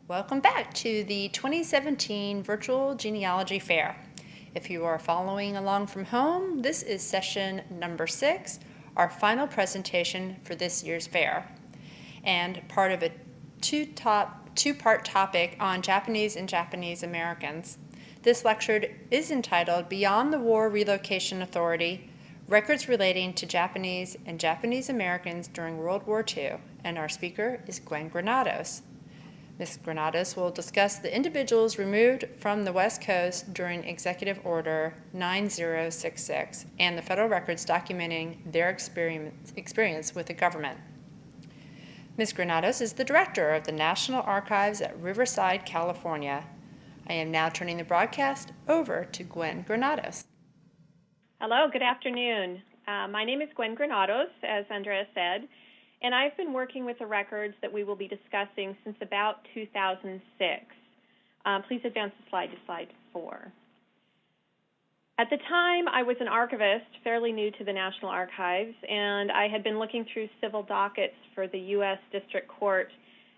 Welcome back to the 2017 Virtual Genealogy Fair. If you are following along from home, this is session number 6, our final presentation for this year's fair, and part of a two-part topic on Japanese and Japanese Americans. This lecture is entitled Beyond the War Relocation Authority, Records Relating to Japanese and Japanese Americans During World War II, and our speaker is Gwen Granados. Ms. Granados will discuss the individuals removed from the West Coast during Executive Order 9066 and the federal records documenting their experience with the government. Ms. Granados is the director of the National Archives at Riverside, California. I am now turning the broadcast over to Gwen Granados. Hello, good afternoon. My name is Gwen Granados, as Andrea said, and I've been working with the records that we will be discussing since about 2006. Please advance the slide to slide 4. At the time, I was an archivist, fairly new to the National Archives, and I had been looking through civil dockets for the U.S. District Court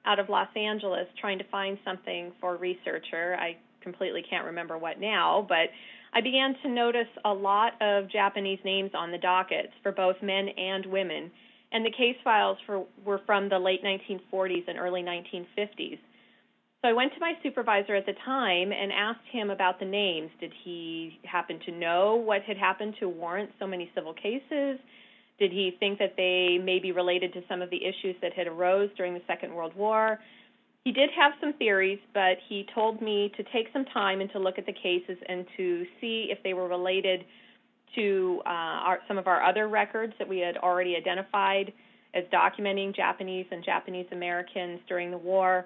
out of Los Angeles trying to find something for a researcher. I completely can't remember what now, but I began to notice a lot of Japanese names on the dockets for both men and women, and the case files were from the late 1940s and early 1950s. So I went to my supervisor at the time and asked him about the names. Did he happen to know what had happened to warrant so many civil cases? Did he think that they may be related to some of the issues that had arose during the Second World War? He did have some theories, but he told me to take some time and to look at the cases and to see if they were related to some of our other records that we had already identified as documenting Japanese and Japanese Americans during the war,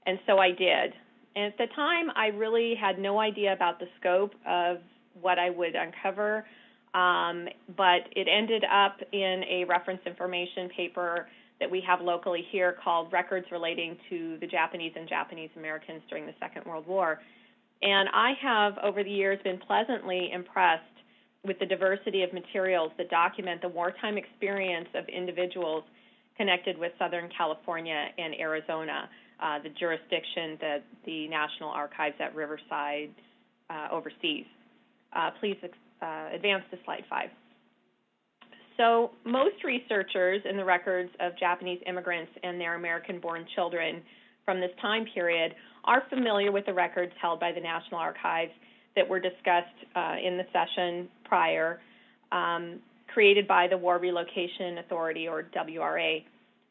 and so I did. And at the time, I really had no idea about the scope of what I would uncover, but it ended up in a reference information paper that we have locally here called Records Relating to the Japanese and Japanese Americans During the Second World War. And I have, over the years, been pleasantly impressed with the diversity of materials that document the wartime experience of individuals connected with Southern California and Arizona, the jurisdiction that the National Archives at Riverside oversees. Please advance to slide 5. So most researchers in the records of Japanese immigrants and their American-born children from this time period are familiar with the records held by the National Archives that were discussed in the session prior, created by the War Relocation Authority, or WRA.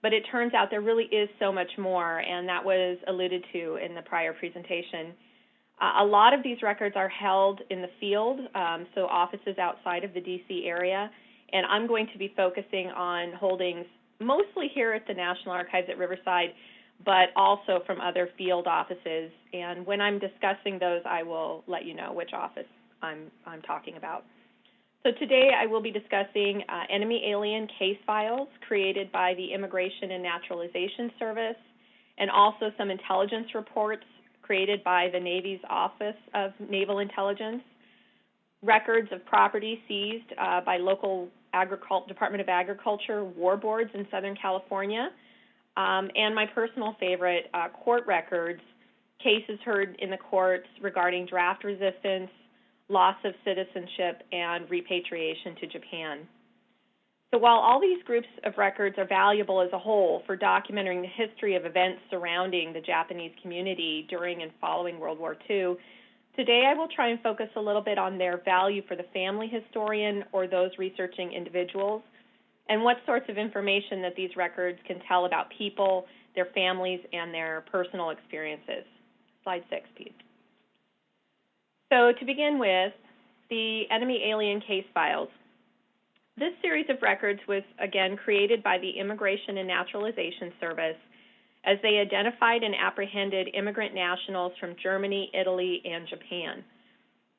But it turns out there really is so much more, and that was alluded to in the prior presentation. A lot of these records are held in the field, so offices outside of the D.C. area, and I'm going to be focusing on holdings mostly here at the National Archives at Riverside, but also from other field offices. And when I'm discussing those, I will let you know which office I'm talking about. So today I will be discussing enemy alien case files created by the Immigration and Naturalization Service, and also some intelligence reports created by the Navy's Office of Naval Intelligence, records of property seized by local Department of Agriculture war boards in Southern California, and my personal favorite, court records, cases heard in the courts regarding draft resistance, loss of citizenship, and repatriation to Japan. So while all these groups of records are valuable as a whole for documenting the history of events surrounding the Japanese community during and following World War II, today I will try and focus a little bit on their value for the family historian or those researching individuals, and what sorts of information that these records can tell about people, their families, and their personal experiences. Slide 6, please. So to begin with, the enemy alien case files. This series of records was, again, created by the Immigration and Naturalization Service as they identified and apprehended immigrant nationals from Germany, Italy, and Japan.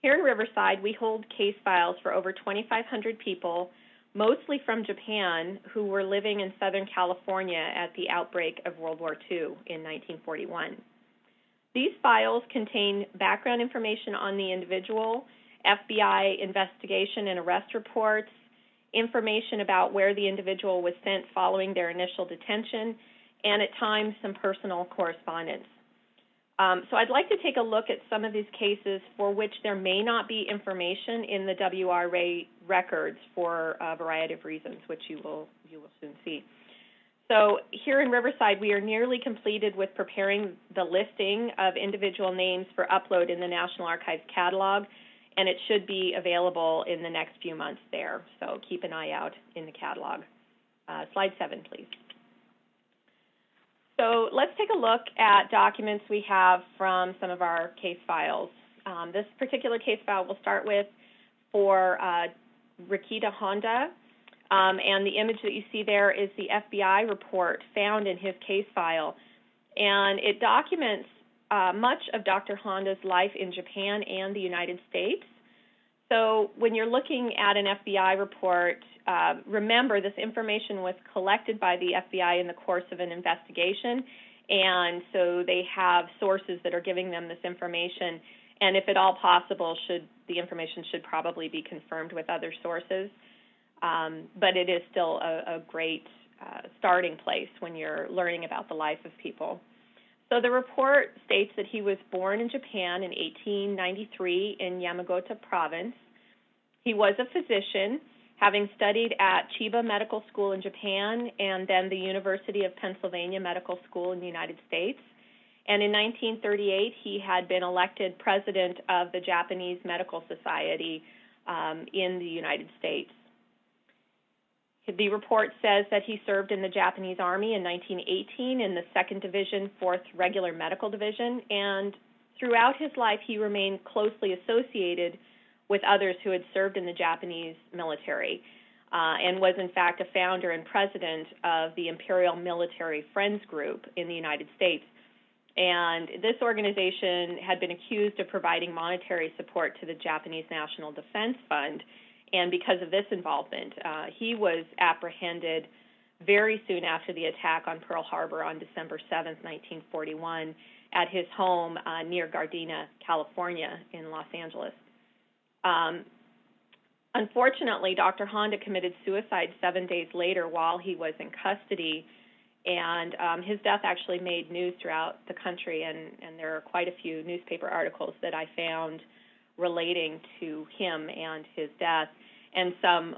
Here in Riverside, we hold case files for over 2,500 people, mostly from Japan, who were living in Southern California at the outbreak of World War II in 1941. These files contain background information on the individual, FBI investigation and arrest reports, information about where the individual was sent following their initial detention, and at times some personal correspondence. So I'd like to take a look at some of these cases for which there may not be information in the WRA records for a variety of reasons, which you will soon see. So here in Riverside, we are nearly completed with preparing the listing of individual names for upload in the National Archives catalog, and it should be available in the next few months there. So keep an eye out in the catalog. Slide 7, please. So let's take a look at documents we have from some of our case files. This particular case file we'll start with for Rikita Honda, and the image that you see there is the FBI report found in his case file, and it documents much of Dr. Honda's life in Japan and the United States. So when you're looking at an FBI report, remember this information was collected by the FBI in the course of an investigation, and so they have sources that are giving them this information, and if at all possible, the information should probably be confirmed with other sources, but it is still a great starting place when you're learning about the life of people. So the report states that he was born in Japan in 1893 in Yamagata Province. He was a physician, having studied at Chiba Medical School in Japan and then the University of Pennsylvania Medical School in the United States. And in 1938, he had been elected president of the Japanese Medical Society in the United States. The report says that he served in the Japanese Army in 1918 in the 2nd Division, 4th Regular Medical Division, and throughout his life he remained closely associated with others who had served in the Japanese military and was in fact a founder and president of the Imperial Military Friends Group in the United States. And this organization had been accused of providing monetary support to the Japanese National Defense Fund. And because of this involvement, he was apprehended very soon after the attack on Pearl Harbor on December 7, 1941, at his home near Gardena, California, in Los Angeles. Unfortunately, Dr. Honda committed suicide 7 days later while he was in custody, and his death actually made news throughout the country, and there are quite a few newspaper articles that I found relating to him and his death, and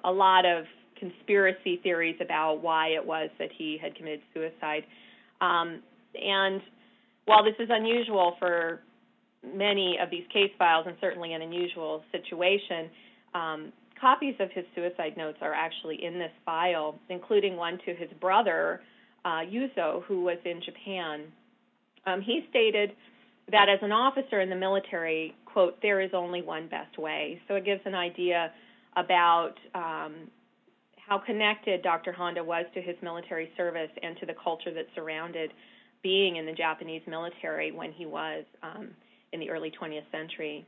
a lot of conspiracy theories about why it was that he had committed suicide. And while this is unusual for many of these case files, and certainly an unusual situation, copies of his suicide notes are actually in this file, including one to his brother, Yuzo, who was in Japan. He stated that as an officer in the military, quote, there is only one best way. So it gives an idea about how connected Dr. Honda was to his military service and to the culture that surrounded being in the Japanese military when he was in the early 20th century.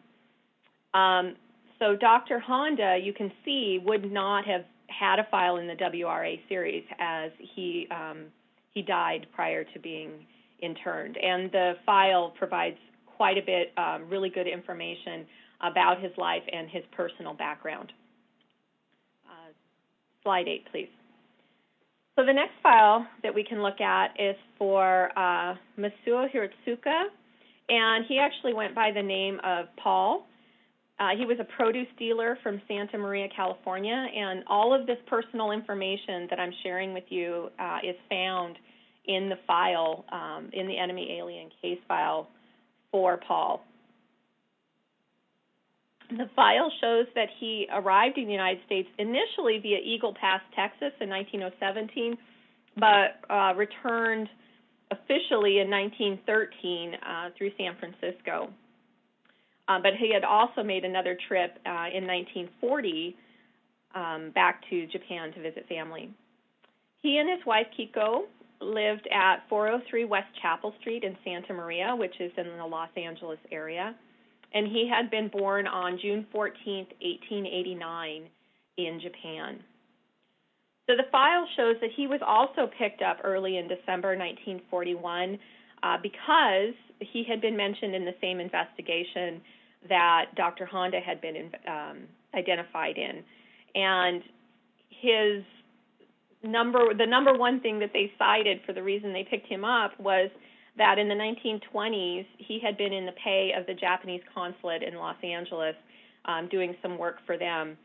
So Dr. Honda, you can see, would not have had a file in the WRA series as he died prior to being interned. And the file provides quite a bit really good information about his life and his personal background. Slide 8, please. So the next file that we can look at is for Masuo Hiratsuka, and he actually went by the name of Paul. He was a produce dealer from Santa Maria, California, and all of this personal information that I'm sharing with you is found in the file, in the enemy alien case file for Paul. The file shows that he arrived in the United States initially via Eagle Pass, Texas in 1917, but returned officially in 1913 through San Francisco. But he had also made another trip in 1940 back to Japan to visit family. He and his wife, Kiko, lived at 403 West Chapel Street in Santa Maria, which is in the Los Angeles area. And he had been born on June 14, 1889 in Japan. So the file shows that he was also picked up early in December 1941 because he had been mentioned in the same investigation that Dr. Honda had been identified in. And the number one thing that they cited for the reason they picked him up was that in the 1920s, he had been in the pay of the Japanese consulate in Los Angeles, doing some work for them.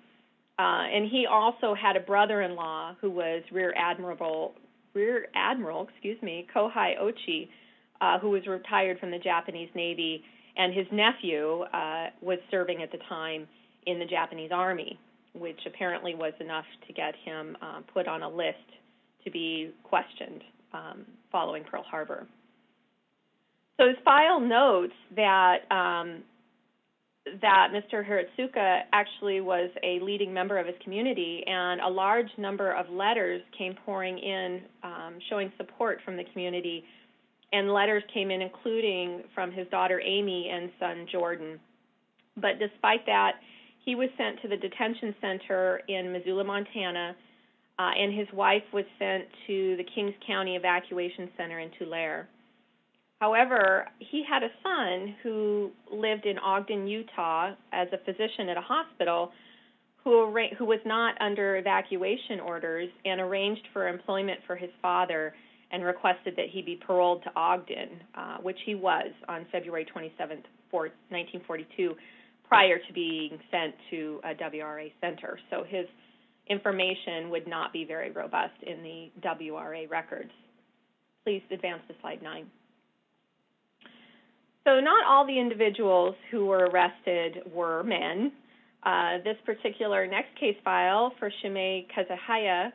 And he also had a brother-in-law who was Rear Admiral, Kohei Ochi, who was retired from the Japanese Navy, and his nephew was serving at the time in the Japanese Army, which apparently was enough to get him put on a list to be questioned following Pearl Harbor. So his file notes that that Mr. Hiratsuka actually was a leading member of his community, and a large number of letters came pouring in showing support from the community, and letters came in including from his daughter Amy and son Jordan. But despite that, he was sent to the detention center in Missoula, Montana, and his wife was sent to the Kings County Evacuation Center in Tulare. However, he had a son who lived in Ogden, Utah, as a physician at a hospital who was not under evacuation orders and arranged for employment for his father and requested that he be paroled to Ogden, which he was on February 27th, 1942, prior to being sent to a WRA center. So his information would not be very robust in the WRA records. Please advance to slide 9. So not all the individuals who were arrested were men. This particular next case file for Shimei Kazahaya,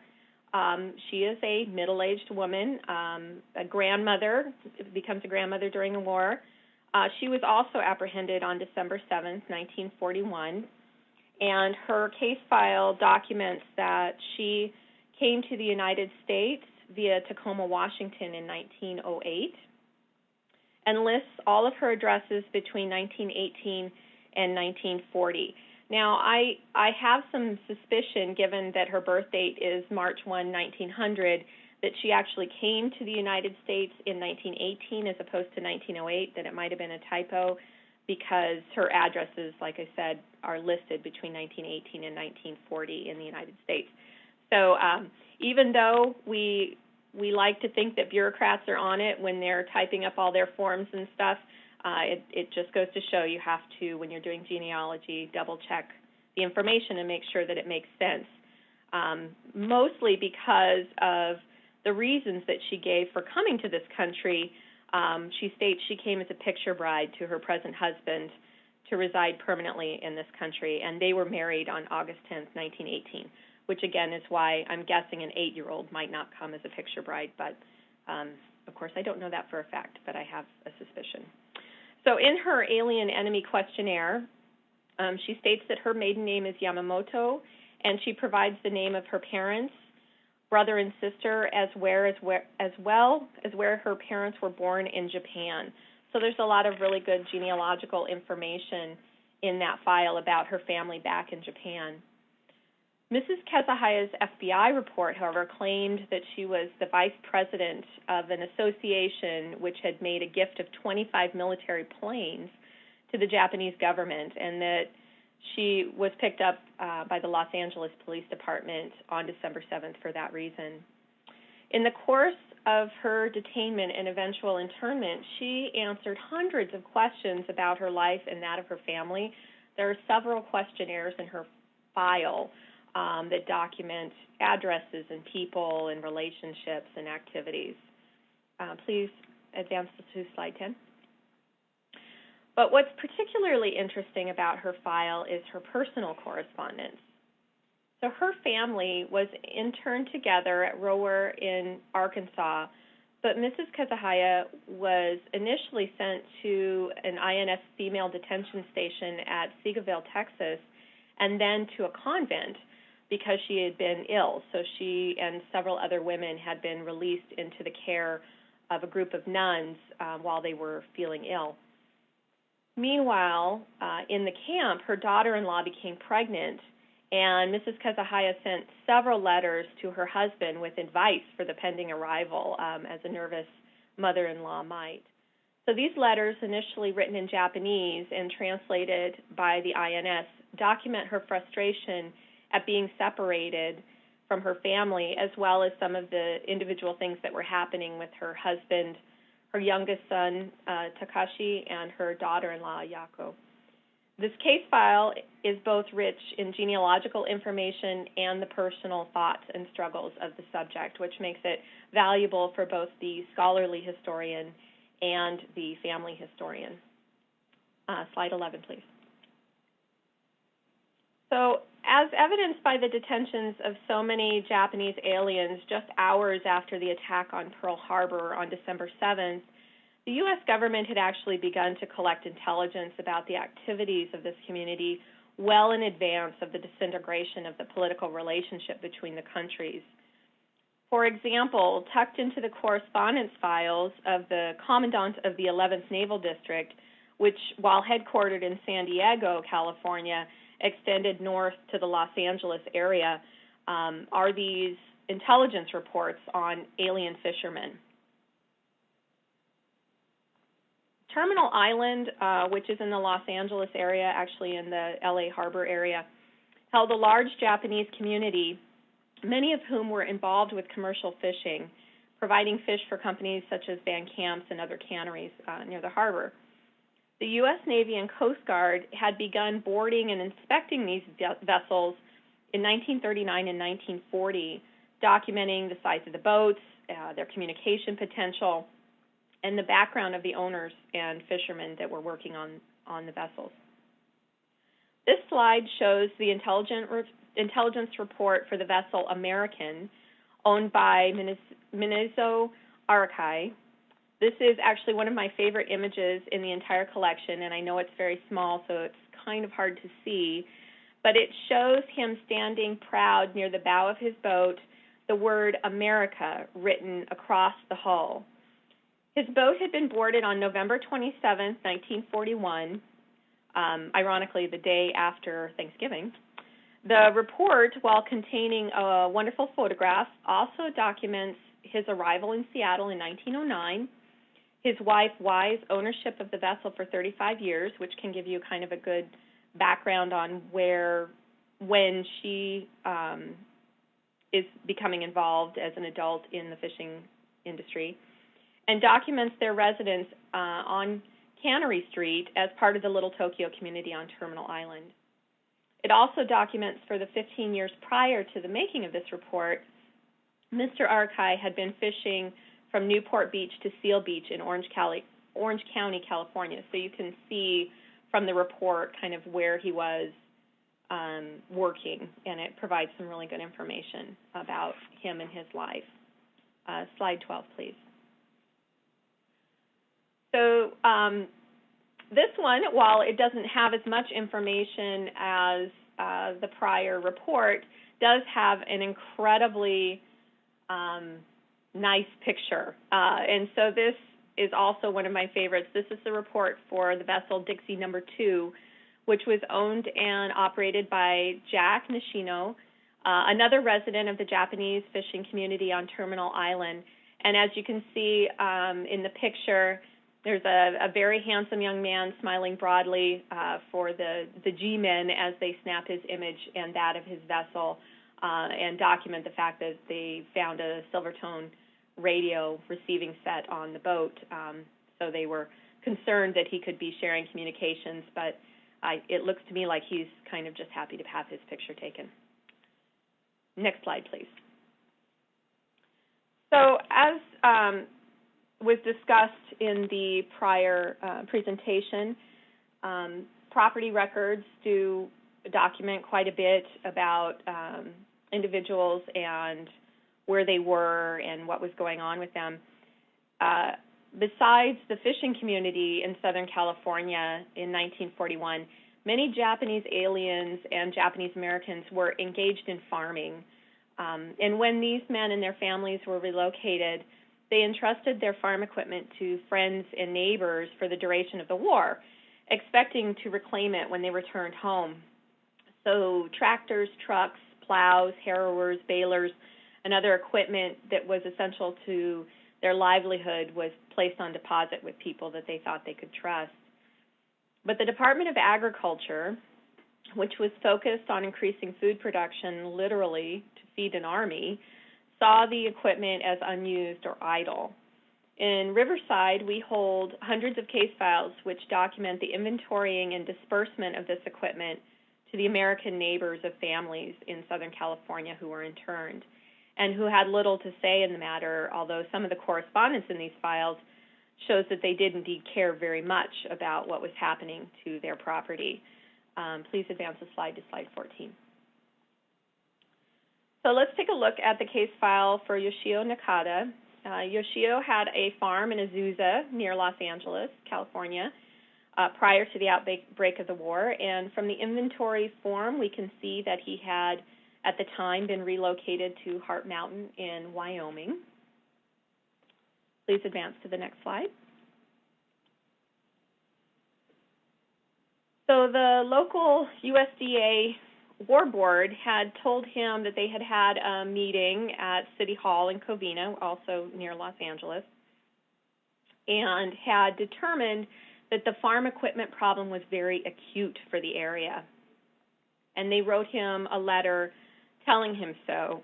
she is a middle-aged woman, a grandmother, becomes a grandmother during the war. She was also apprehended on December 7th, 1941, and her case file documents that she came to the United States via Tacoma, Washington in 1908, and lists all of her addresses between 1918 and 1940. Now, I have some suspicion, given that her birth date is March 1, 1900, that she actually came to the United States in 1918 as opposed to 1908, that it might have been a typo, because her addresses, like I said, are listed between 1918 and 1940 in the United States. So even though we like to think that bureaucrats are on it when they're typing up all their forms and stuff, it just goes to show you have to, when you're doing genealogy, double-check the information and make sure that it makes sense, mostly because of the reasons that she gave for coming to this country. She states she came as a picture bride to her present husband to reside permanently in this country, and they were married on August 10th, 1918, which again is why I'm guessing an 8-year-old might not come as a picture bride, but of course I don't know that for a fact, but I have a suspicion. So in her alien enemy questionnaire, she states that her maiden name is Yamamoto, and she provides the name of her parents, brother and sister, as well as where her parents were born in Japan. So there's a lot of really good genealogical information in that file about her family back in Japan. Mrs. Kazahaya's FBI report, however, claimed that she was the vice president of an association which had made a gift of 25 military planes to the Japanese government, and that she was picked up by the Los Angeles Police Department on December 7th for that reason. In the course of her detainment and eventual internment, she answered hundreds of questions about her life and that of her family. There are several questionnaires in her file that document addresses and people and relationships and activities. Please advance to slide 10. But what's particularly interesting about her file is her personal correspondence. So her family was interned together at Rower in Arkansas, but Mrs. Kazahaya was initially sent to an INS female detention station at Seagoville, Texas, and then to a convent because she had been ill. So she and several other women had been released into the care of a group of nuns while they were feeling ill. Meanwhile, in the camp, her daughter-in-law became pregnant, and Mrs. Kazahaya sent several letters to her husband with advice for the pending arrival, as a nervous mother-in-law might. So these letters, initially written in Japanese and translated by the INS, document her frustration at being separated from her family, as well as some of the individual things that were happening with her husband, her youngest son, Takashi, and her daughter-in-law, Yako. This case file is both rich in genealogical information and the personal thoughts and struggles of the subject, which makes it valuable for both the scholarly historian and the family historian. Slide 11, please. So, as evidenced by the detentions of so many Japanese aliens just hours after the attack on Pearl Harbor on December 7th, the U.S. government had actually begun to collect intelligence about the activities of this community well in advance of the disintegration of the political relationship between the countries. For example, tucked into the correspondence files of the Commandant of the 11th Naval District, which, while headquartered in San Diego, California, extended north to the Los Angeles area, are these intelligence reports on alien fishermen. Terminal Island, which is in the Los Angeles area, actually in the LA Harbor area, held a large Japanese community, many of whom were involved with commercial fishing, providing fish for companies such as Van Camp's and other canneries near the harbor. The U.S. Navy and Coast Guard had begun boarding and inspecting these vessels in 1939 and 1940, documenting the size of the boats, their communication potential, and the background of the owners and fishermen that were working on the vessels. This slide shows the intelligence report for the vessel American, owned by Minazo Arakai. This is actually one of my favorite images in the entire collection, and I know it's very small, so it's kind of hard to see, but it shows him standing proud near the bow of his boat, the word America written across the hull. His boat had been boarded on November 27, 1941, ironically the day after Thanksgiving. The report, while containing a wonderful photograph, also documents his arrival in Seattle in 1909, his wife Y's ownership of the vessel for 35 years, which can give you kind of a good background on when she is becoming involved as an adult in the fishing industry, and documents their residence on Cannery Street as part of the Little Tokyo community on Terminal Island. It also documents for the 15 years prior to the making of this report, Mr. Arkai had been fishing from Newport Beach to Seal Beach in Orange County, California. So you can see from the report kind of where he was working, and it provides some really good information about him and his life. Slide 12, please. So this one, while it doesn't have as much information as the prior report, does have an incredibly nice picture. And so this is also one of my favorites. This is the report for the vessel Dixie No. 2, which was owned and operated by Jack Nishino, another resident of the Japanese fishing community on Terminal Island. And as you can see in the picture, there's a very handsome young man smiling broadly for the G-men as they snap his image and that of his vessel and document the fact that they found a Silvertone radio receiving set on the boat. So they were concerned that he could be sharing communications, but it looks to me like he's kind of just happy to have his picture taken. Next slide, please. So as was discussed in the prior presentation, property records do document quite a bit about individuals and where they were and what was going on with them. Besides the fishing community in Southern California in 1941, many Japanese aliens and Japanese Americans were engaged in farming. And when these men and their families were relocated, they entrusted their farm equipment to friends and neighbors for the duration of the war, expecting to reclaim it when they returned home. So tractors, trucks, plows, harrowers, balers, and other equipment that was essential to their livelihood was placed on deposit with people that they thought they could trust. But the Department of Agriculture, which was focused on increasing food production literally to feed an army, saw the equipment as unused or idle. In Riverside, we hold hundreds of case files which document the inventorying and disbursement of this equipment to the American neighbors of families in Southern California who were interned and who had little to say in the matter, although some of the correspondence in these files shows that they did indeed care very much about what was happening to their property. Please advance the slide to slide 14. So let's take a look at the case file for Yoshio Nakata. Yoshio had a farm in Azusa near Los Angeles, California, prior to the outbreak of the war. And from the inventory form, we can see that he had, at the time, been relocated to Heart Mountain in Wyoming. Please advance to the next slide. So the local USDA War Board had told him that they had had a meeting at City Hall in Covina, also near Los Angeles, and had determined that the farm equipment problem was very acute for the area. And they wrote him a letter telling him so,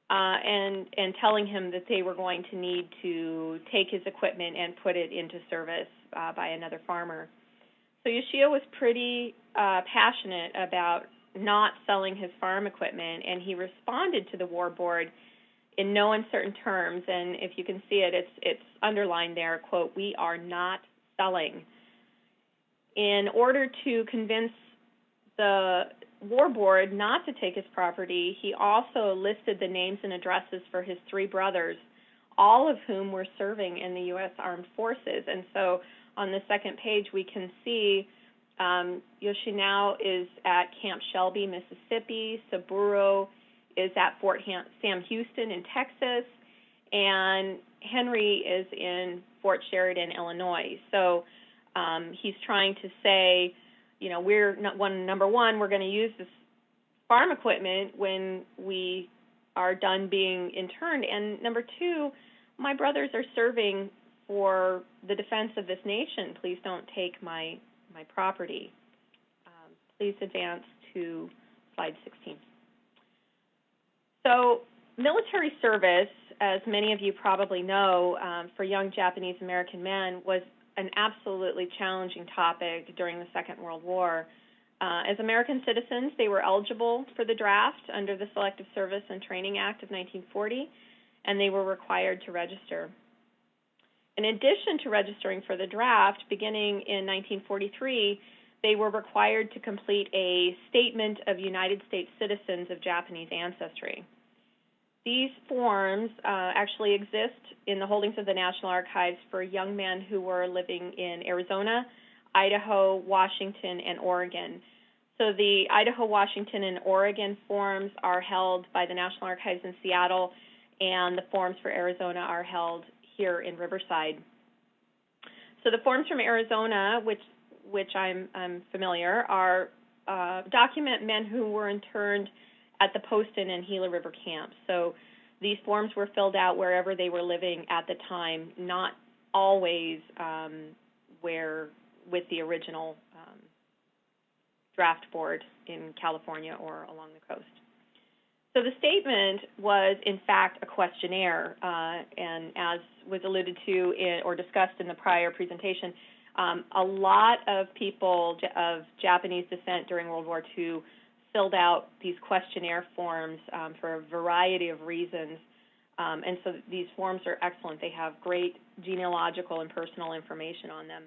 and telling him that they were going to need to take his equipment and put it into service by another farmer. So Yoshio was pretty passionate about not selling his farm equipment, and he responded to the War Board in no uncertain terms, and if you can see it, it's underlined there, quote, "We are not selling." In order to convince the War Board not to take his property, he also listed the names and addresses for his three brothers, all of whom were serving in the U.S. Armed Forces. And so on the second page, we can see Yoshi now is at Camp Shelby, Mississippi. Saburo is at Fort Sam Houston in Texas. And Henry is in Fort Sheridan, Illinois. So he's trying to say, you know, number one, we're going to use this farm equipment when we are done being interned. And number two, my brothers are serving for the defense of this nation. Please don't take my property. Please advance to slide 16. So military service, as many of you probably know, for young Japanese American men was an absolutely challenging topic during the Second World War. As American citizens, they were eligible for the draft under the Selective Service and Training Act of 1940, and they were required to register. In addition to registering for the draft, beginning in 1943, they were required to complete a Statement of United States Citizens of Japanese Ancestry. These forms actually exist in the holdings of the National Archives for young men who were living in Arizona, Idaho, Washington, and Oregon. So the Idaho, Washington, and Oregon forms are held by the National Archives in Seattle, and the forms for Arizona are held here in Riverside. So the forms from Arizona, which I'm familiar, are document men who were interned at the Poston and Gila River camps. So these forms were filled out wherever they were living at the time, not always where with the original draft board in California or along the coast. So the statement was, in fact, a questionnaire, and as was alluded to or discussed in the prior presentation, a lot of people of Japanese descent during World War II filled out these questionnaire forms for a variety of reasons, and so these forms are excellent. They have great genealogical and personal information on them.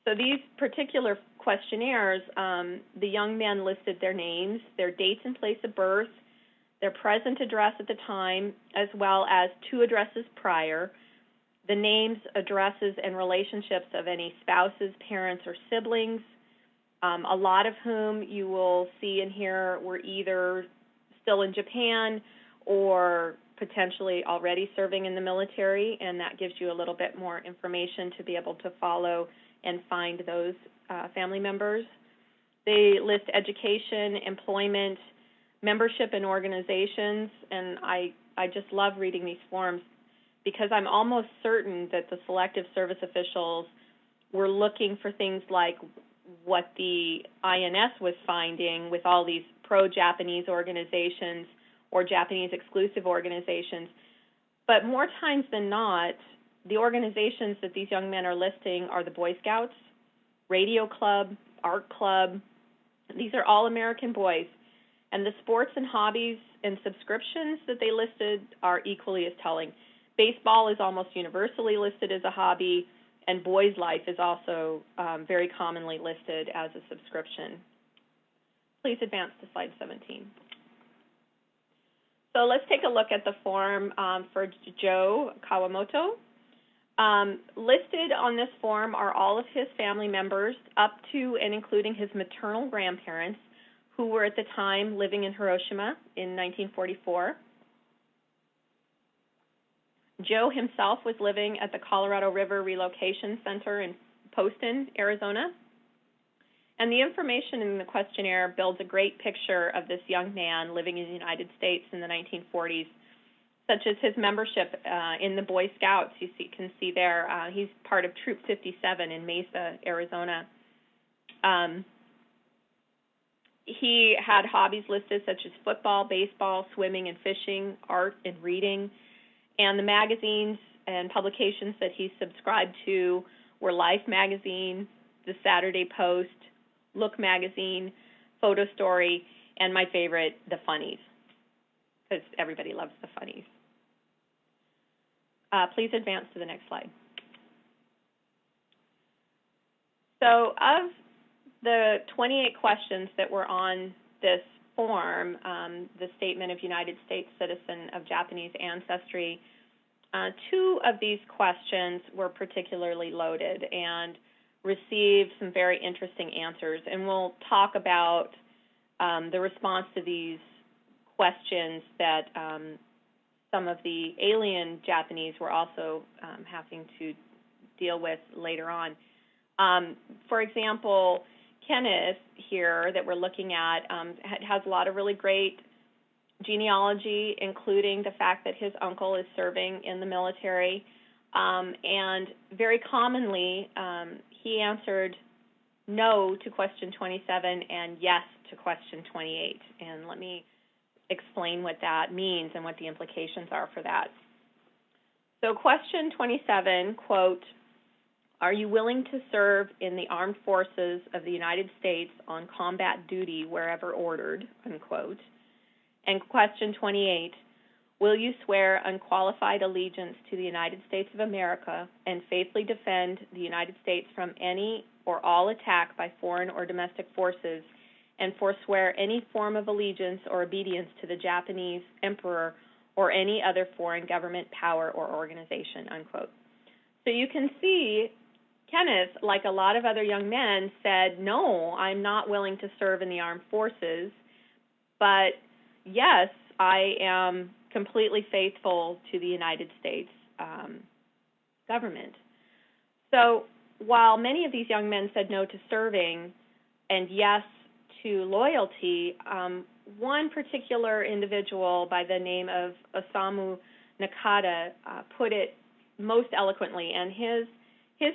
So these particular questionnaires, the young men listed their names, their dates and place of birth, their present address at the time, as well as two addresses prior, the names, addresses, and relationships of any spouses, parents, or siblings, a lot of whom you will see in here were either still in Japan or potentially already serving in the military, and that gives you a little bit more information to be able to follow and find those family members. They list education, employment, membership in organizations, and I just love reading these forms because I'm almost certain that the Selective Service officials were looking for things like what the INS was finding with all these pro-Japanese organizations or Japanese exclusive organizations. But more times than not, The organizations that these young men are listing are the Boy Scouts, Radio Club, Art Club. These are all American boys. And the sports and hobbies and subscriptions that they listed are equally as telling. Baseball is almost universally listed as a hobby, and Boys Life is also very commonly listed as a subscription. Please advance to slide 17. So let's take a look at the form for Joe Kawamoto. Listed on this form are all of his family members up to and including his maternal grandparents who were at the time living in Hiroshima in 1944. Joe himself was living at the Colorado River Relocation Center in Poston, Arizona. And the information in the questionnaire builds a great picture of this young man living in the United States in the 1940s, such as his membership in the Boy Scouts. You can see there, he's part of Troop 57 in Mesa, Arizona. He had hobbies listed such as football, baseball, swimming and fishing, art and reading. And the magazines and publications that he subscribed to were Life magazine, the Saturday Post, Look magazine, Photo Story, and my favorite, The Funnies, because everybody loves The Funnies. Please advance to the next slide. So of the 28 questions that were on this form, the Statement of United States Citizen of Japanese Ancestry, 2 of these questions were particularly loaded and received some very interesting answers. And we'll talk about the response to these questions that some of the alien Japanese were also having to deal with later on. For example, Kenneth here that we're looking at has a lot of really great genealogy, including the fact that his uncle is serving in the military. And very commonly, he answered no to question 27 and yes to question 28. And let me explain what that means and what the implications are for that. So question 27, quote, "Are you willing to serve in the armed forces of the United States on combat duty wherever ordered," unquote. And question 28, "Will you swear unqualified allegiance to the United States of America and faithfully defend the United States from any or all attack by foreign or domestic forces and forswear any form of allegiance or obedience to the Japanese emperor or any other foreign government, power, or organization," unquote. So you can see Kenneth, like a lot of other young men, said, no, I'm not willing to serve in the armed forces, but yes, I am completely faithful to the United States government. So while many of these young men said no to serving and yes to loyalty, one particular individual by the name of Osamu Nakata put it most eloquently, and his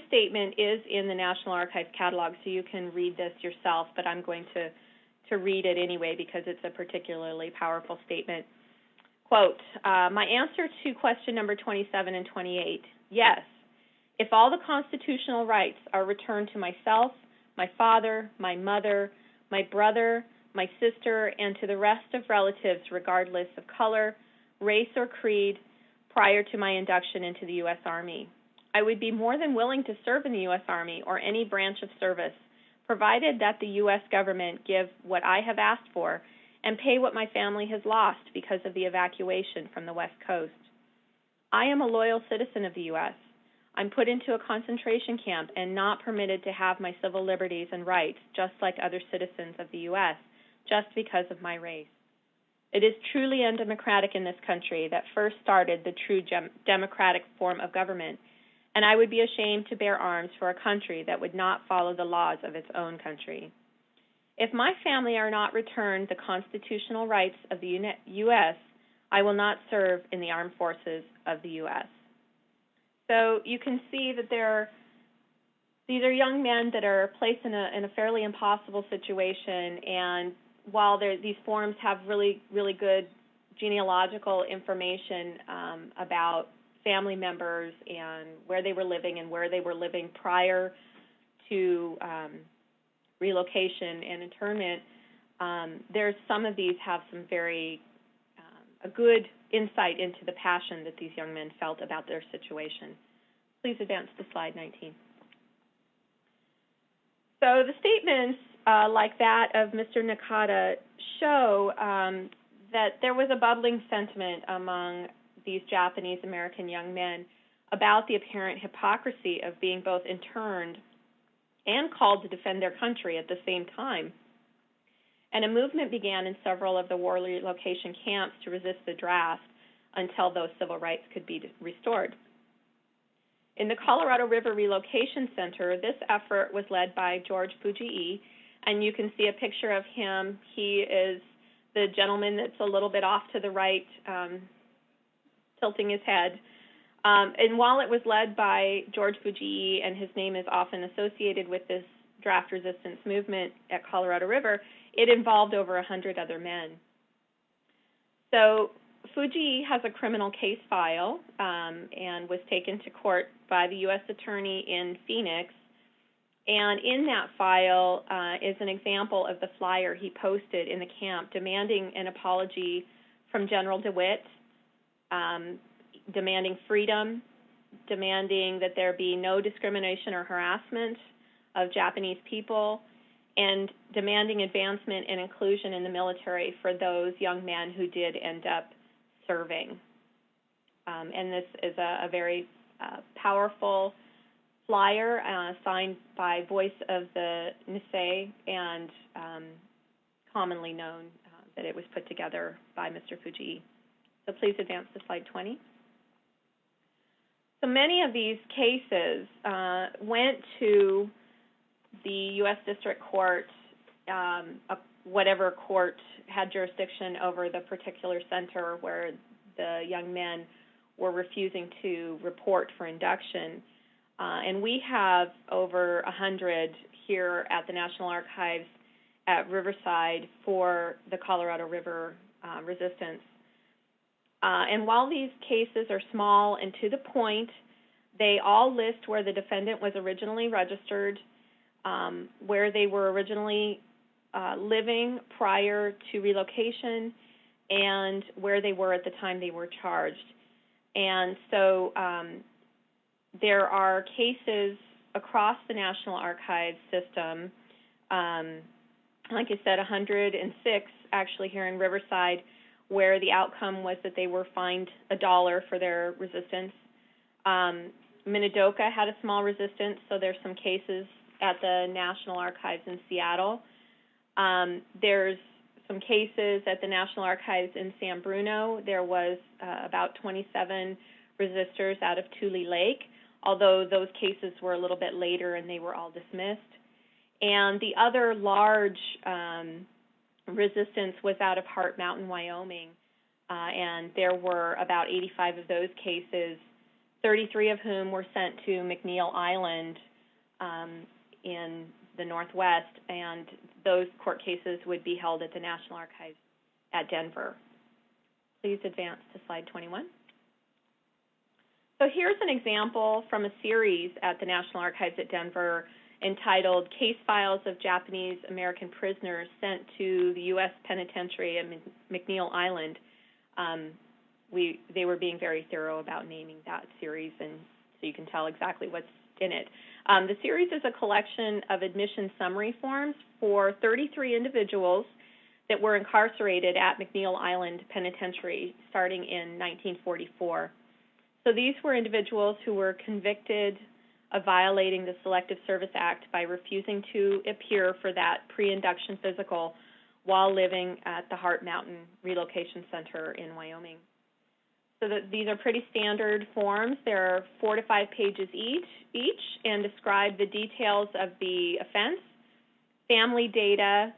statement is in the National Archives catalog, so you can read this yourself, but I'm going to read it anyway because it's a particularly powerful statement. Quote, "My answer to question number 27 and 28, yes, if all the constitutional rights are returned to myself, my father, my mother, my brother, my sister, and to the rest of relatives regardless of color, race, or creed prior to my induction into the U.S. Army. I would be more than willing to serve in the U.S. Army or any branch of service, provided that the U.S. government give what I have asked for and pay what my family has lost because of the evacuation from the West Coast. I am a loyal citizen of the U.S. I'm put into a concentration camp and not permitted to have my civil liberties and rights, just like other citizens of the U.S., just because of my race. It is truly undemocratic in this country that first started the true democratic form of government, and I would be ashamed to bear arms for a country that would not follow the laws of its own country. If my family are not returned the constitutional rights of the U.S., I will not serve in the armed forces of the U.S." So you can see that these are young men that are placed in a fairly impossible situation, and while these forms have really, really good genealogical information about family members and where they were living prior to relocation and internment. There's some of these have some very a good insight into the passion that these young men felt about their situation. Please advance to slide 19. So the statements like that of Mr. Nakata show that there was a bubbling sentiment among these Japanese American young men about the apparent hypocrisy of being both interned and called to defend their country at the same time. And a movement began in several of the war relocation camps to resist the draft until those civil rights could be restored. In the Colorado River Relocation Center, this effort was led by George Fujii, and you can see a picture of him. He is the gentleman that's a little bit off to the right, tilting his head. And while it was led by George Fujii, and his name is often associated with this draft resistance movement at Colorado River, it involved over 100 other men. So Fujii has a criminal case file and was taken to court by the U.S. Attorney in Phoenix. And in that file is an example of the flyer he posted in the camp demanding an apology from General DeWitt, demanding freedom, demanding that there be no discrimination or harassment of Japanese people, and demanding advancement and inclusion in the military for those young men who did end up serving. And this is a very powerful flyer signed by Voice of the Nisei, and commonly known that it was put together by Mr. Fujii. So please advance to slide 20. So many of these cases went to the U.S. District Court, whatever court had jurisdiction over the particular center where the young men were refusing to report for induction. And we have over 100 here at the National Archives at Riverside for the Colorado River resistance. And while these cases are small and to the point, they all list where the defendant was originally registered, where they were originally living prior to relocation, and where they were at the time they were charged. And so there are cases across the National Archives system, like I said, 106 actually here in Riverside, where the outcome was that they were fined $1 for their resistance. Minidoka had a small resistance, so there's some cases at the National Archives in Seattle. There's some cases at the National Archives in San Bruno. There was about 27 resistors out of Tule Lake, although those cases were a little bit later and they were all dismissed. And the other large resistance was out of Heart Mountain, Wyoming, and there were about 85 of those cases, 33 of whom were sent to McNeil Island in the Northwest, and those court cases would be held at the National Archives at Denver. Please advance to slide 21. So here's an example from a series at the National Archives at Denver entitled Case Files of Japanese American Prisoners Sent to the U.S. Penitentiary at McNeil Island. They were being very thorough about naming that series, and so you can tell exactly what's in it. The series is a collection of admission summary forms for 33 individuals that were incarcerated at McNeil Island Penitentiary starting in 1944. So these were individuals who were convicted of violating the Selective Service Act by refusing to appear for that pre-induction physical while living at the Heart Mountain Relocation Center in Wyoming. So these are pretty standard forms. They're 4 to 5 pages each and describe the details of the offense, family data,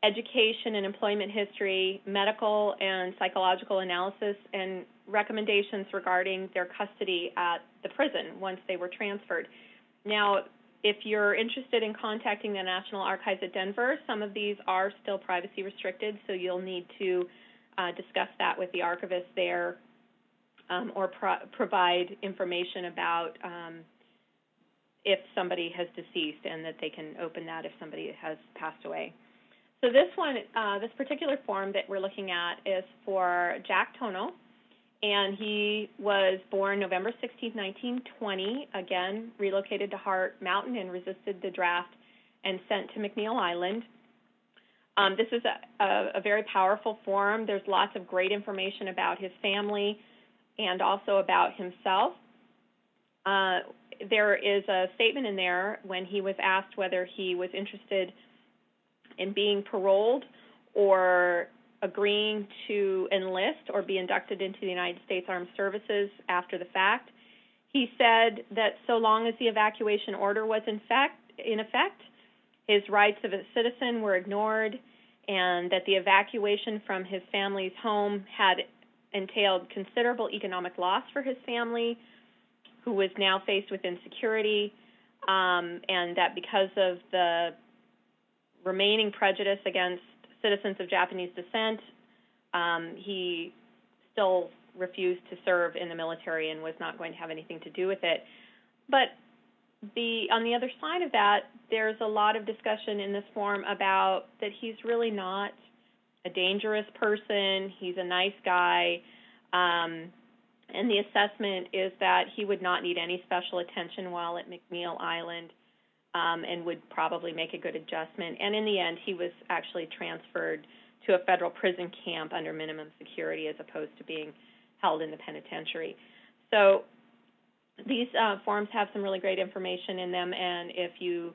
education and employment history, medical and psychological analysis, and recommendations regarding their custody at the prison once they were transferred. Now, if you're interested in contacting the National Archives at Denver, some of these are still privacy restricted, so you'll need to discuss that with the archivist there. or provide information about if somebody has deceased, and that they can open that if somebody has passed away. So this one, this particular form that we're looking at is for Jack Tono, and he was born November 16, 1920, again, relocated to Hart Mountain and resisted the draft and sent to McNeil Island. This is a very powerful form. There's lots of great information about his family and also about himself. There is a statement in there when he was asked whether he was interested in being paroled or agreeing to enlist or be inducted into the United States Armed Services after the fact. He said that so long as the evacuation order was in effect, his rights of a citizen were ignored, and that the evacuation from his family's home had entailed considerable economic loss for his family, who was now faced with insecurity, and that because of the remaining prejudice against citizens of Japanese descent, he still refused to serve in the military and was not going to have anything to do with it. But on the other side of that, there's a lot of discussion in this form about that he's really not a dangerous person. He's a nice guy. And the assessment is that he would not need any special attention while at McNeil Island, and would probably make a good adjustment. And in the end, he was actually transferred to a federal prison camp under minimum security as opposed to being held in the penitentiary. So these forms have some really great information in them, and if you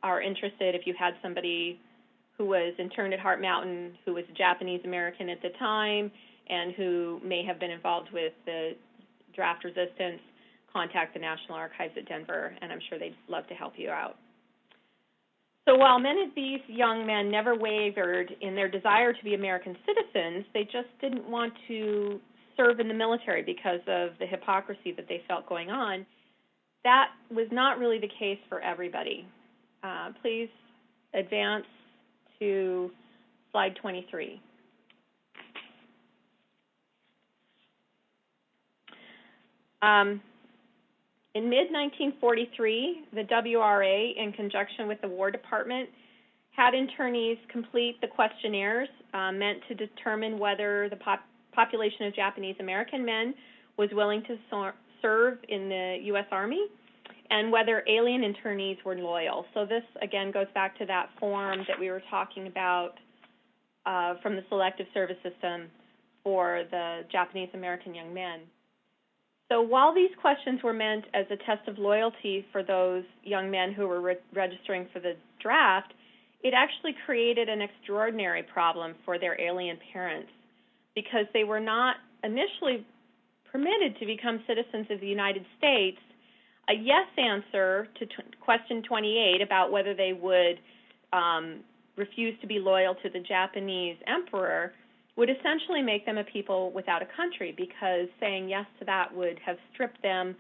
are interested, if you had somebody who was interned at Hart Mountain who was Japanese American at the time and who may have been involved with the draft resistance, contact the National Archives at Denver, and I'm sure they'd love to help you out. So while many of these young men never wavered in their desire to be American citizens, they just didn't want to serve in the military because of the hypocrisy that they felt going on. That was not really the case for everybody. Please advance to slide 23. In mid-1943, the WRA, in conjunction with the War Department, had internees complete the questionnaires meant to determine whether the population of Japanese American men was willing to serve in the U.S. Army and whether alien internees were loyal. So this, again, goes back to that form that we were talking about from the selective service system for the Japanese American young men. So while these questions were meant as a test of loyalty for those young men who were registering for the draft, it actually created an extraordinary problem for their alien parents because they were not initially permitted to become citizens of the United States. A yes answer to question 28 about whether they would refuse to be loyal to the Japanese emperor would essentially make them a people without a country, because saying yes to that would have stripped them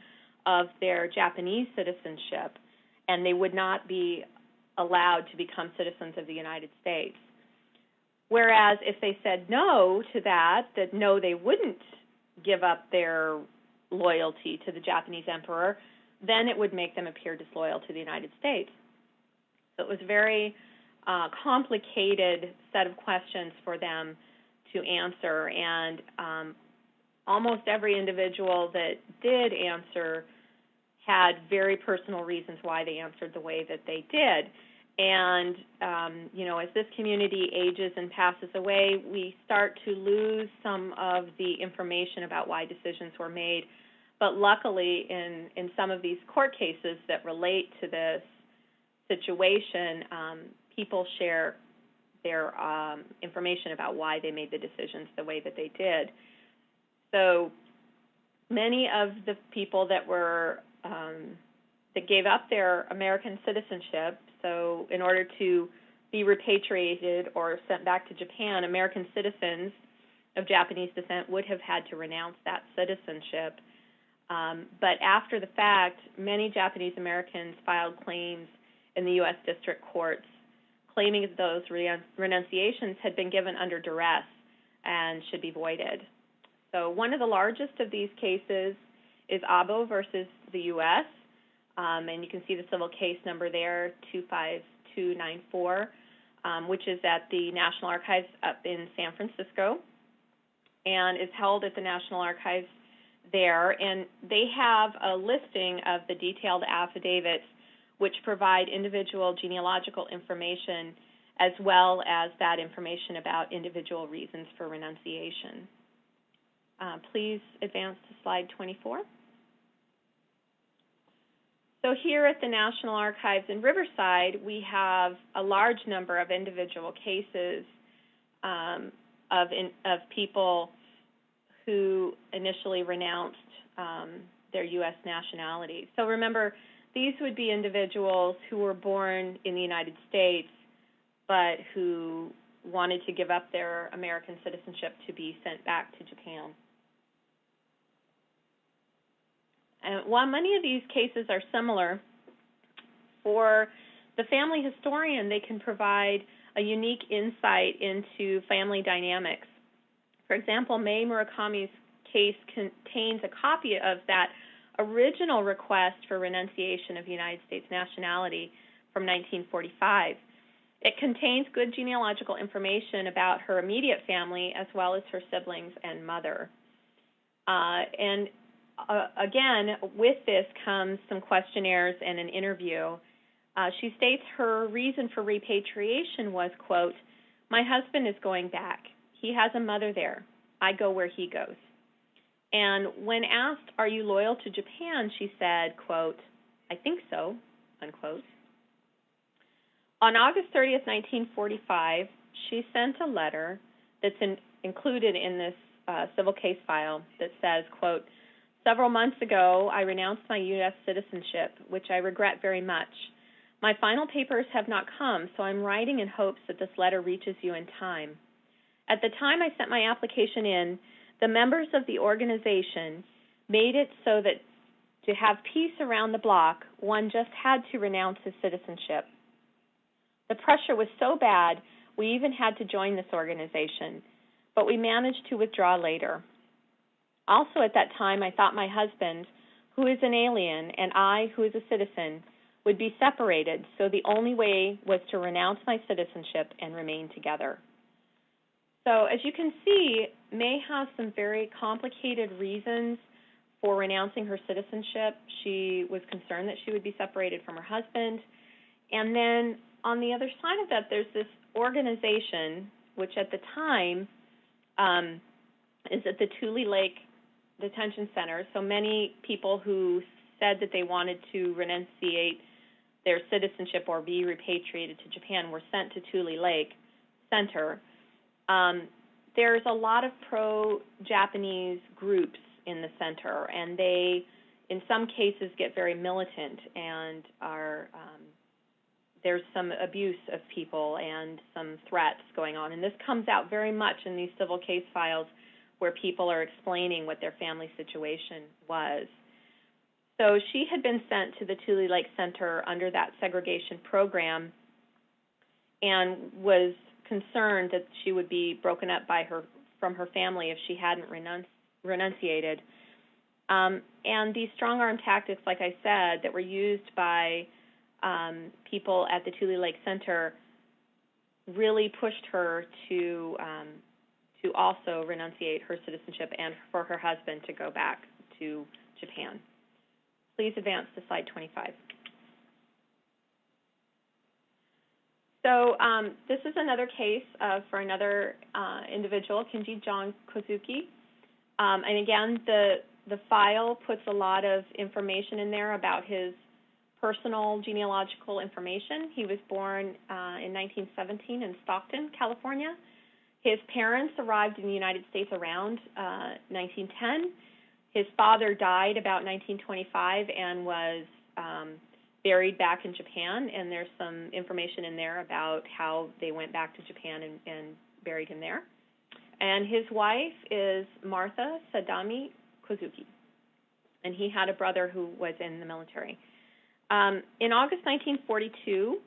of their Japanese citizenship, and they would not be allowed to become citizens of the United States. Whereas if they said no to that no, they wouldn't give up their loyalty to the Japanese emperor, then it would make them appear disloyal to the United States. So it was a very complicated set of questions for them to answer, and almost every individual that did answer had very personal reasons why they answered the way that they did. And, as this community ages and passes away, we start to lose some of the information about why decisions were made. But luckily, in some of these court cases that relate to this situation, people share their information about why they made the decisions the way that they did. So many of the people that were that gave up their American citizenship, so in order to be repatriated or sent back to Japan, American citizens of Japanese descent would have had to renounce that citizenship. But after the fact, many Japanese Americans filed claims in the U.S. district courts claiming that those renunciations had been given under duress and should be voided. So one of the largest of these cases is Abo versus the U.S., and you can see the civil case number there, 25294, which is at the National Archives up in San Francisco, and is held at the National Archives there. And they have a listing of the detailed affidavits which provide individual genealogical information as well as that information about individual reasons for renunciation. Please advance to slide 24. So here at the National Archives in Riverside, we have a large number of individual cases of people who initially renounced their U.S. nationality. So remember, these would be individuals who were born in the United States but who wanted to give up their American citizenship to be sent back to Japan. And while many of these cases are similar, for the family historian, they can provide a unique insight into family dynamics. For example, May Murakami's case contains a copy of that original request for renunciation of United States nationality from 1945. It contains good genealogical information about her immediate family as well as her siblings and mother. Again, with this comes some questionnaires and an interview. She states her reason for repatriation was, quote, "My husband is going back. He has a mother there. I go where he goes." And when asked, "Are you loyal to Japan?" she said, quote, "I think so," unquote. On August 30th, 1945, she sent a letter that's included in this civil case file that says, quote, "Several months ago, I renounced my U.S. citizenship, which I regret very much. My final papers have not come, so I'm writing in hopes that this letter reaches you in time. At the time I sent my application in, the members of the organization made it so that to have peace around the block, one just had to renounce his citizenship. The pressure was so bad, we even had to join this organization, but we managed to withdraw later. Also at that time, I thought my husband, who is an alien, and I, who is a citizen, would be separated, so the only way was to renounce my citizenship and remain together." So as you can see, May has some very complicated reasons for renouncing her citizenship. She was concerned that she would be separated from her husband. And then on the other side of that, there's this organization, which at the time is at the Tule Lake Detention Center. So many people who said that they wanted to renunciate their citizenship or be repatriated to Japan were sent to Tule Lake Center. There's a lot of pro-Japanese groups in the center, and they, in some cases, get very militant and are there's some abuse of people and some threats going on. And this comes out very much in these civil case files where people are explaining what their family situation was. So she had been sent to the Tule Lake Center under that segregation program and was concerned that she would be broken up from her family if she hadn't renunciated. And these strong-arm tactics, like I said, that were used by people at the Tule Lake Center really pushed her to also renunciate her citizenship and for her husband to go back to Japan. Please advance to slide 25. So this is another case for another individual, Kenji John Kozuki. And again, the file puts a lot of information in there about his personal genealogical information. He was born in 1917 in Stockton, California. His parents arrived in the United States around 1910. His father died about 1925 and was buried back in Japan, and there's some information in there about how they went back to Japan and buried him there. And his wife is Martha Sadami Kozuki, and he had a brother who was in the military. In August 1942,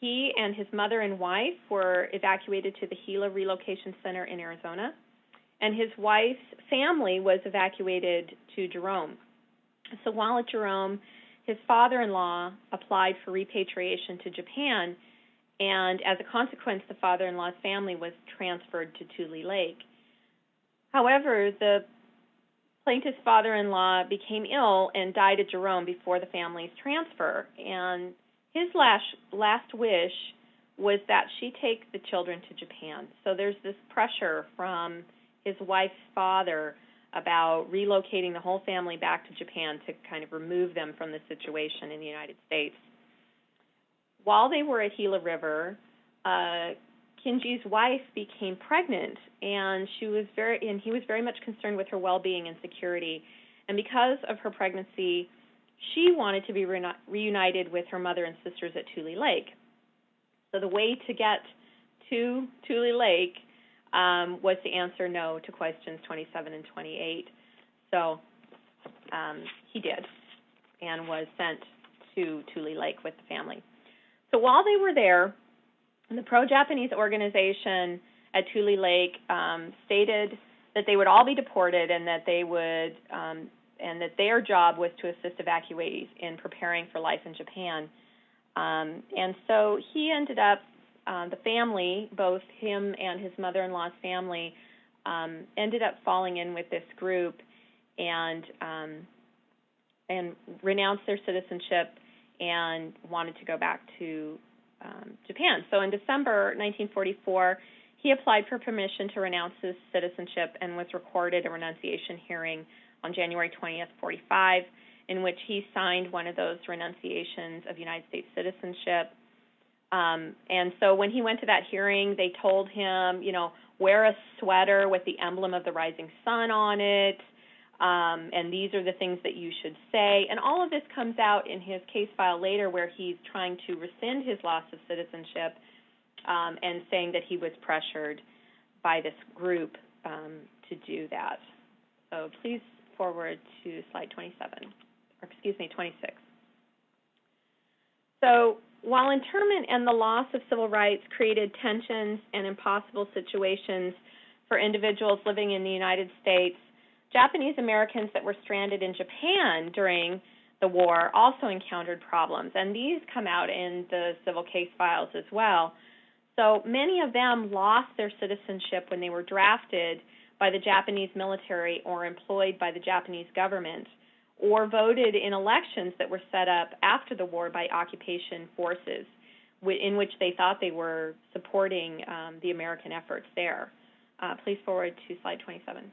he and his mother and wife were evacuated to the Gila Relocation Center in Arizona. and his wife's family was evacuated to Jerome. So while at Jerome, his father-in-law applied for repatriation to Japan, and as a consequence, the father-in-law's family was transferred to Tule Lake. However, the plaintiff's father-in-law became ill and died at Jerome before the family's transfer, and his last wish was that she take the children to Japan. So there's this pressure from his wife's father about relocating the whole family back to Japan to kind of remove them from the situation in the United States. While they were at Gila River, Kinji's wife became pregnant, and he was very much concerned with her well-being and security. And because of her pregnancy, she wanted to be reunited with her mother and sisters at Tule Lake. So the way to get to Tule Lake was to answer no to questions 27 and 28. So he did, and was sent to Tule Lake with the family. So while they were there, the pro-Japanese organization at Tule Lake stated that they would all be deported, and that they would, and that their job was to assist evacuees in preparing for life in Japan. And so he ended up, the family, both him and his mother-in-law's family, ended up falling in with this group and renounced their citizenship and wanted to go back to Japan. So in December 1944, he applied for permission to renounce his citizenship and was recorded a renunciation hearing on January 20th, 45, in which he signed one of those renunciations of United States citizenship. And so when he went to that hearing, they told him, wear a sweater with the emblem of the rising sun on it, and these are the things that you should say. And all of this comes out in his case file later, where he's trying to rescind his loss of citizenship and saying that he was pressured by this group to do that. So please forward to slide 26. So while internment and the loss of civil rights created tensions and impossible situations for individuals living in the United States, Japanese Americans that were stranded in Japan during the war also encountered problems, and these come out in the civil case files as well. So many of them lost their citizenship when they were drafted by the Japanese military or employed by the Japanese government, or voted in elections that were set up after the war by occupation forces, in which they thought they were supporting the American efforts there. Please forward to slide 27.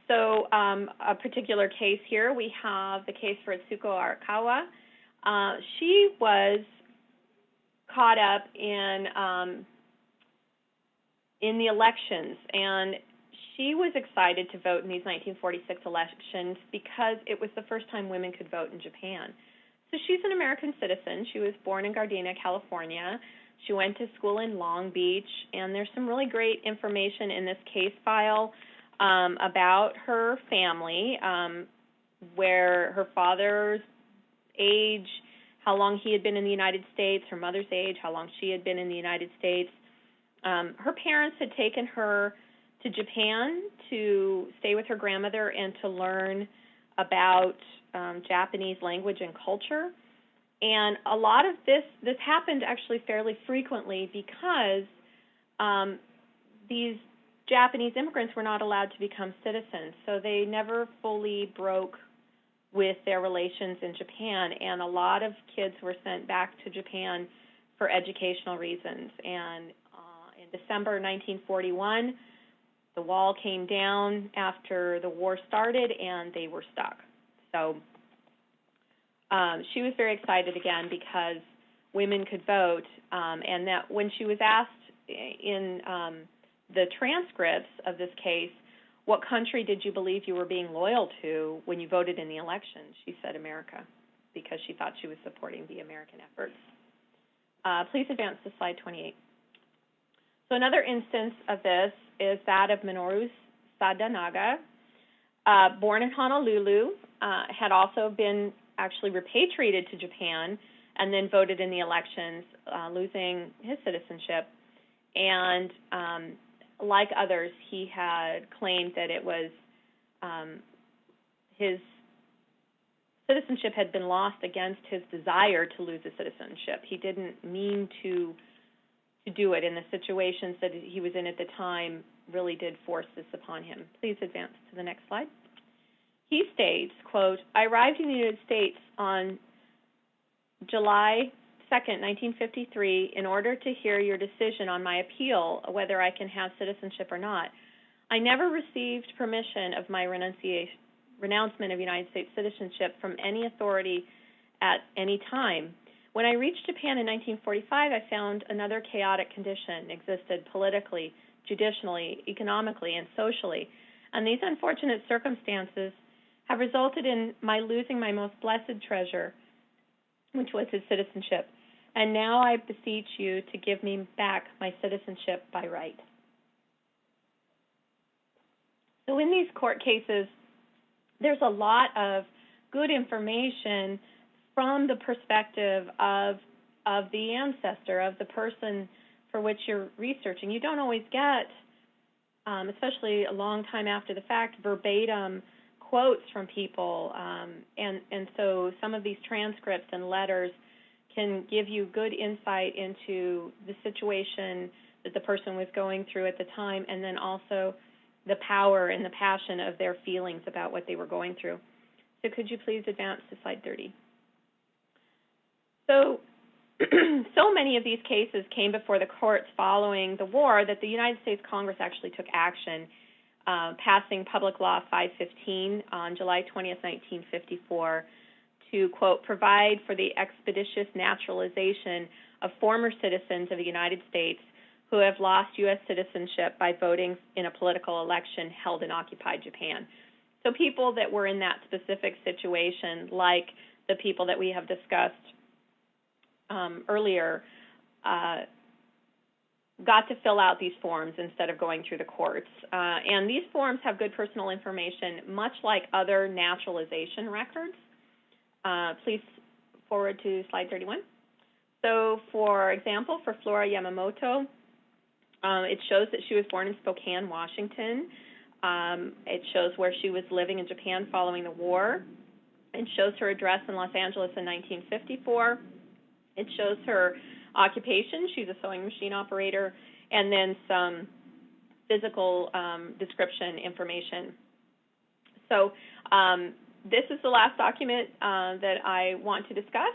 So a particular case here, we have the case for Itsuko Arakawa. She was caught up in the elections, and she was excited to vote in these 1946 elections because it was the first time women could vote in Japan. So she's an American citizen. She was born in Gardena, California. She went to school in Long Beach, and there's some really great information in this case file about her family, where her father's age, how long he had been in the United States, her mother's age, how long she had been in the United States. Her parents had taken her to Japan to stay with her grandmother and to learn about Japanese language and culture. And a lot of this happened actually fairly frequently because these Japanese immigrants were not allowed to become citizens, so they never fully broke with their relations in Japan, and a lot of kids were sent back to Japan for educational reasons. And in December 1941, the wall came down after the war started, and they were stuck. So she was very excited again because women could vote, and that when she was asked in the transcripts of this case, what country did you believe you were being loyal to when you voted in the election? She said America, because she thought she was supporting the American efforts. Please advance to slide 28. So another instance of this is that of Minoru Sadanaga, born in Honolulu, had also been actually repatriated to Japan and then voted in the elections, losing his citizenship. And like others, he had claimed that it was his citizenship had been lost against his desire to lose his citizenship. He didn't mean to do it, and the situations that he was in at the time really did force this upon him. Please advance to the next slide. He states, quote, "I arrived in the United States on July 2nd, 1953, in order to hear your decision on my appeal, whether I can have citizenship or not. I never received permission of my renouncement of United States citizenship from any authority at any time. When I reached Japan in 1945, I found another chaotic condition existed politically, judicially, economically, and socially. And these unfortunate circumstances have resulted in my losing my most blessed treasure, which was his citizenship. And now I beseech you to give me back my citizenship by right." So in these court cases, there's a lot of good information from the perspective of the ancestor, of the person for which you're researching. You don't always get, especially a long time after the fact, verbatim quotes from people, and so some of these transcripts and letters can give you good insight into the situation that the person was going through at the time, and then also the power and the passion of their feelings about what they were going through. So could you please advance to slide 30? So many of these cases came before the courts following the war that the United States Congress actually took action, passing Public Law 515 on July 20th, 1954, to, quote, "provide for the expeditious naturalization of former citizens of the United States who have lost U.S. citizenship by voting in a political election held in occupied Japan." So people that were in that specific situation, like the people that we have discussed earlier, got to fill out these forms instead of going through the courts. And these forms have good personal information, much like other naturalization records. Please forward to slide 31. So, for example, for Flora Yamamoto, it shows that she was born in Spokane, Washington. It shows where she was living in Japan following the war. It shows her address in Los Angeles in 1954. It shows her occupation. She's a sewing machine operator, and then some physical description information. So this is the last document that I want to discuss,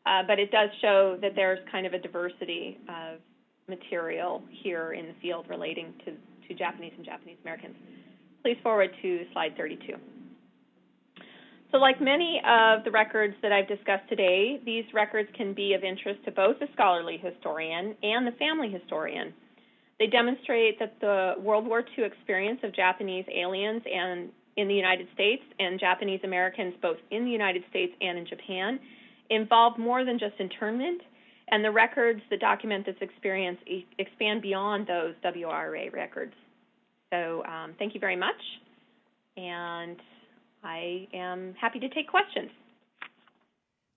but it does show that there's kind of a diversity of material here in the field relating to Japanese and Japanese Americans. Please forward to slide 32. So like many of the records that I've discussed today, these records can be of interest to both the scholarly historian and the family historian. They demonstrate that the World War II experience of Japanese aliens and in the United States and Japanese Americans both in the United States and in Japan involved more than just internment, and the records that document this experience expand beyond those WRA records. So thank you very much, and I am happy to take questions.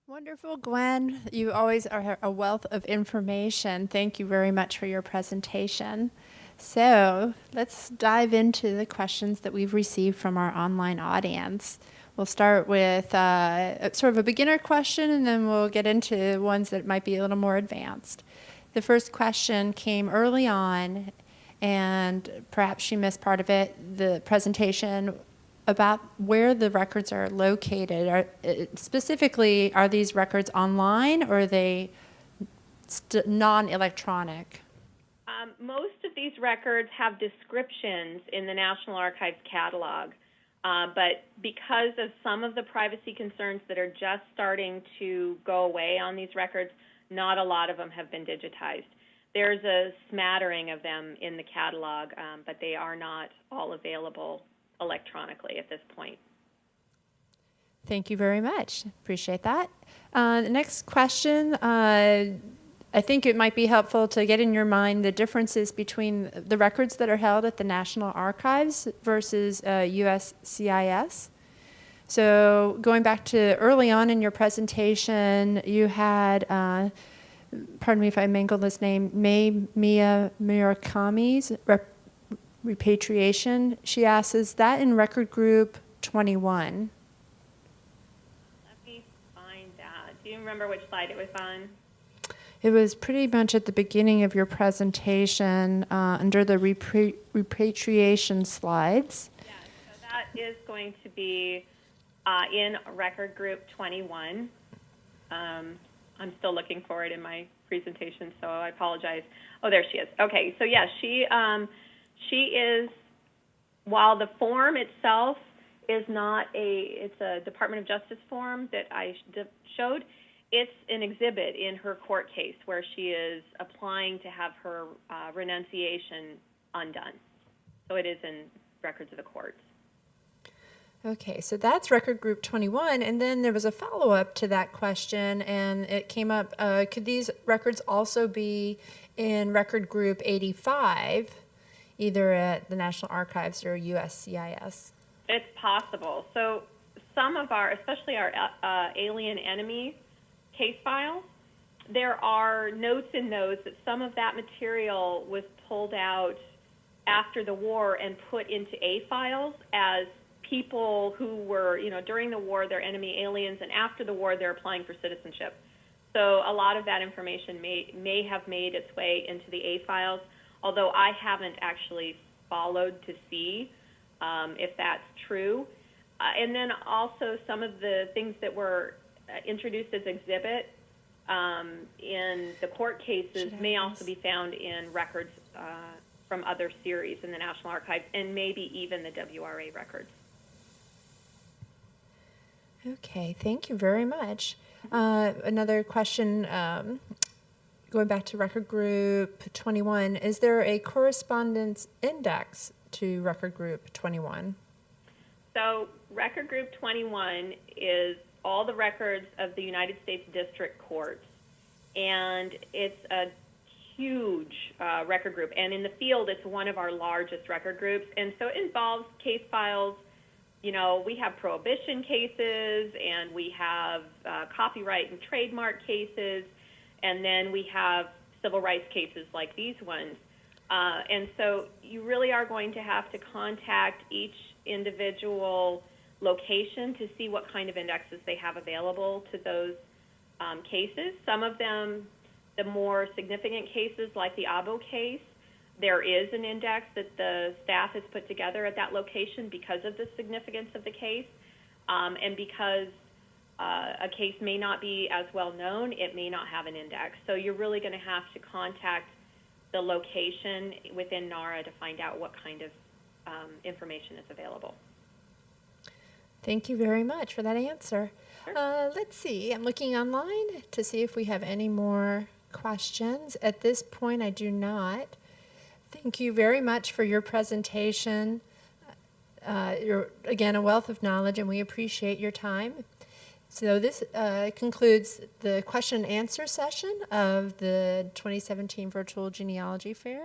Wonderful, Gwen. You always are a wealth of information. Thank you very much for your presentation. So let's dive into the questions that we've received from our online audience. We'll start with sort of a beginner question, and then we'll get into ones that might be a little more advanced. The first question came early on, and perhaps she missed part of it, the presentation about where the records are located. Specifically, are these records online or are they non-electronic? Most of these records have descriptions in the National Archives catalog, but because of some of the privacy concerns that are just starting to go away on these records, not a lot of them have been digitized. There's a smattering of them in the catalog, but they are not all available electronically at this point. Thank you very much. Appreciate that. The next question, I think it might be helpful to get in your mind the differences between the records that are held at the National Archives versus USCIS. So going back to early on in your presentation, you had, pardon me if I mangled this name, Mia Murakami's Repatriation, she asks, is that in record group 21? Let me find that. Do you remember which slide it was on? It was pretty much at the beginning of your presentation under the repatriation slides. Yeah, so that is going to be in record group 21. I'm still looking for it in my presentation, so I apologize. Oh, there she is. Okay, so yeah, she is, while the form itself is not it's a Department of Justice form that I showed, it's an exhibit in her court case where she is applying to have her renunciation undone. So it is in records of the courts. Okay, so that's record group 21, and then there was a follow-up to that question, and it came up, could these records also be in record group 85, either at the National Archives or USCIS? It's possible. So some of our, especially our alien enemy case files, there are notes in those that some of that material was pulled out after the war and put into A files as people who were, during the war, they're enemy aliens, and after the war, they're applying for citizenship. So a lot of that information may have made its way into the A files, although I haven't actually followed to see if that's true. And then also some of the things that were introduced as exhibit in the court cases may also be found in records from other series in the National Archives, and maybe even the WRA records. Okay, thank you very much. Another question, going back to record group 21, is there a correspondence index to record group 21? So record group 21 is all the records of the United States District Courts, and it's a huge record group. And in the field, it's one of our largest record groups, and so it involves case files. We have prohibition cases, and we have copyright and trademark cases, and then we have civil rights cases like these ones. And so you really are going to have to contact each individual location to see what kind of indexes they have available to those cases. Some of them, the more significant cases like the Abo case, there is an index that the staff has put together at that location because of the significance of the case, and because a case may not be as well known, it may not have an index. So you're really going to have to contact the location within NARA to find out what kind of information is available. Thank you very much for that answer. Sure. Let's see, I'm looking online to see if we have any more questions. At this point, I do not. Thank you very much for your presentation. You're, again, a wealth of knowledge, and we appreciate your time. So this concludes the question and answer session of the 2017 Virtual Genealogy Fair.